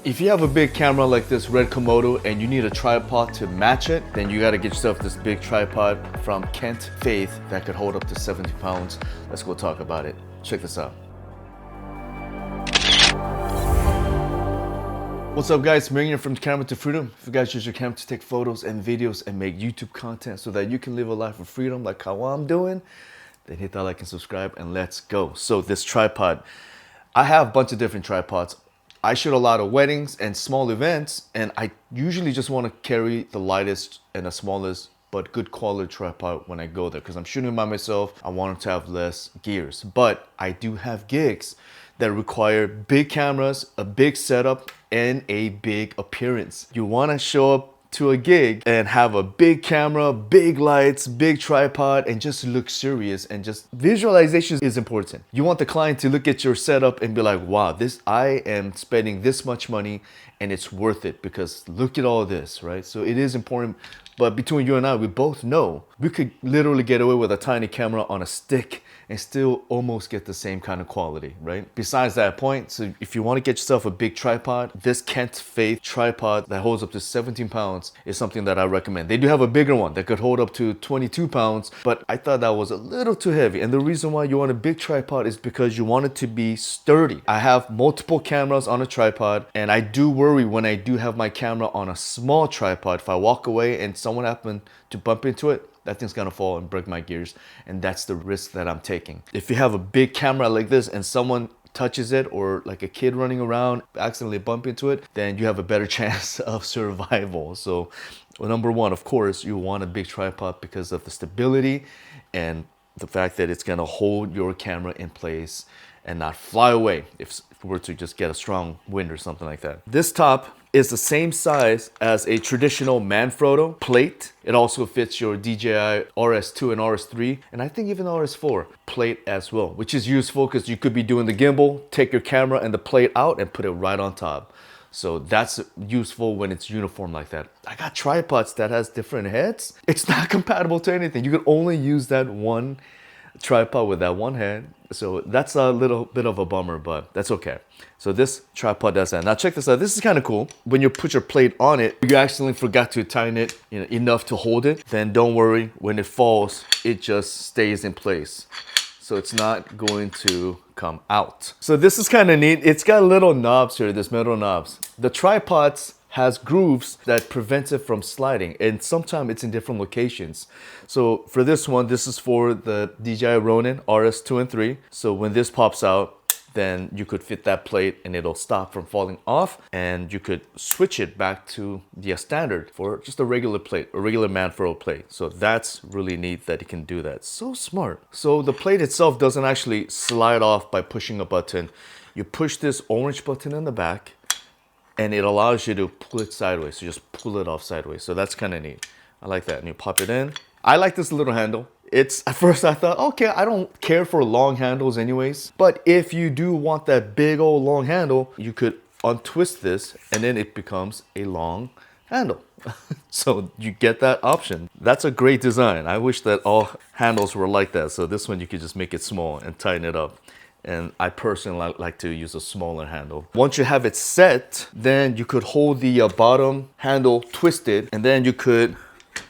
If you have a big camera like this Red Komodo and you need a tripod to match it, then you gotta get yourself this big tripod from Kent Faith that could hold up to 70 pounds. Let's go talk about it. Check this out. What's up guys, bringing you from camera to freedom. If you guys use your camera to take photos and videos and make YouTube content so that you can live a life of freedom like how I'm doing, then hit that like and subscribe and let's go. So this tripod, I have a bunch of different tripods. I shoot a lot of weddings and small events, and I usually just want to carry the lightest and the smallest but good quality tripod when I go there because I'm shooting by myself. I want to have less gears, but I do have gigs that require big cameras, a big setup, and a big appearance. You want to show up to a gig and have a big camera, big lights, big tripod, and just look serious, and just visualization is important. You want the client to look at your setup and be like, wow, I am spending this much money and it's worth it because look at all this, right? So it is important. But between you and I, we both know we could literally get away with a tiny camera on a stick and still almost get the same kind of quality, right? Besides that point, so if you want to get yourself a big tripod, this Kent Faith tripod that holds up to 17 pounds is something that I recommend. They do have a bigger one that could hold up to 22 pounds, but I thought that was a little too heavy. And the reason why you want a big tripod is because you want it to be sturdy. I have multiple cameras on a tripod, and I do worry when I do have my camera on a small tripod, if I walk away and someone happened to bump into it, that thing's gonna fall and break my gears, and that's the risk that I'm taking. If you have a big camera like this and someone touches it, or like a kid running around accidentally bump into it, then you have a better chance of survival. So number one, of course, you want a big tripod because of the stability and the fact that it's gonna hold your camera in place and not fly away if we were to just get a strong wind or something like that. This top is the same size as a traditional Manfrotto plate. It also fits your DJI RS2 and RS3, and I think even RS4 plate as well, which is useful because you could be doing the gimbal, take your camera and the plate out and put it right on top. So that's useful when it's uniform like that. I got tripods that has different heads. It's not compatible to anything. You can only use that one tripod with that one head. So that's a little bit of a bummer, but that's okay. So this tripod does that. Now check this out. This is kind of cool. When you put your plate on it, you accidentally forgot to tighten it, enough to hold it, then don't worry. When it falls, it just stays in place. So it's not going to come out. So this is kind of neat. It's got little knobs here, this metal knobs. The tripods has grooves that prevents it from sliding, and sometimes it's in different locations. So for this one, this is for the DJI Ronin RS2 and 3. So when this pops out, then you could fit that plate and it'll stop from falling off, and you could switch it back to the standard for just a regular plate, a regular Manfrotto plate. So that's really neat that it can do that. So smart. So the plate itself doesn't actually slide off by pushing a button. You push this orange button in the back, and it allows you to pull it sideways. So just pull it off sideways. So that's kind of neat. I like that. And you pop it in. I like this little handle. At first I thought, okay, I don't care for long handles anyways. But if you do want that big old long handle, you could untwist this and then it becomes a long handle. So you get that option. That's a great design. I wish that all handles were like that. So this one you could just make it small and tighten it up. And I personally like to use a smaller handle. Once you have it set, then you could hold the bottom handle twisted, and then you could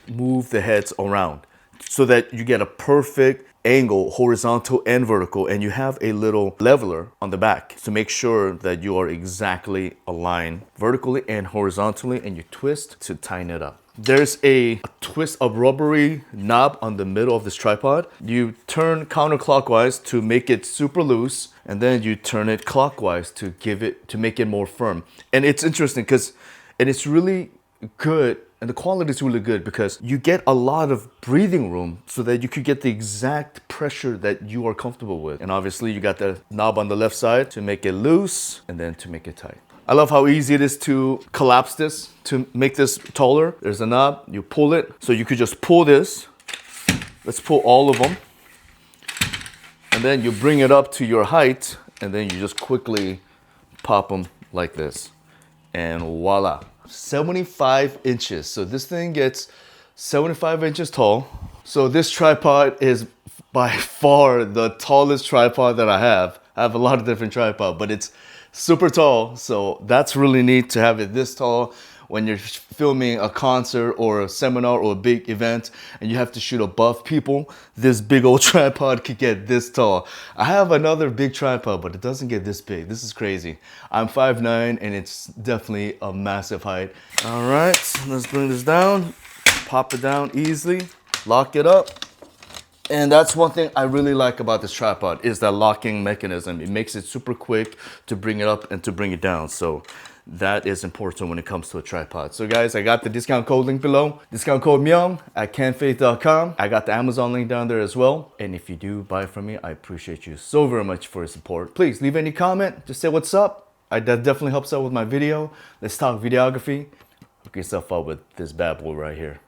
move the heads around so that you get a perfect angle, horizontal and vertical, and you have a little leveler on the back to make sure that you are exactly aligned vertically and horizontally, and you twist to tighten it up. There's a twist of rubbery knob on the middle of this tripod. You turn counterclockwise to make it super loose, and then you turn it clockwise to make it more firm. And it's interesting and it's really good, and the quality is really good because you get a lot of breathing room so that you could get the exact pressure that you are comfortable with. And obviously you got the knob on the left side to make it loose and then to make it tight. I love how easy it is to collapse this, to make this taller. There's a knob, you pull it. So you could just pull this. Let's pull all of them. And then you bring it up to your height, and then you just quickly pop them like this. And voila, 75 inches. So this thing gets 75 inches tall. So this tripod is by far the tallest tripod that I have. I have a lot of different tripods, but it's super tall. So that's really neat to have it this tall when you're filming a concert or a seminar or a big event and you have to shoot above people. This big old tripod could get this tall. I have another big tripod, but it doesn't get this big. This is crazy. I'm 5'9" and it's definitely a massive height. All right, let's bring this down, pop it down easily, lock it up. And that's one thing I really like about this tripod is that locking mechanism. It makes it super quick to bring it up and to bring it down. So that is important when it comes to a tripod. So guys, I got the discount code link below. Discount code Myung at canfaith.com. I got the Amazon link down there as well. And if you do buy from me, I appreciate you so very much for your support. Please leave any comment. Just say what's up. That definitely helps out with my video. Let's talk videography. Hook yourself up with this bad boy right here.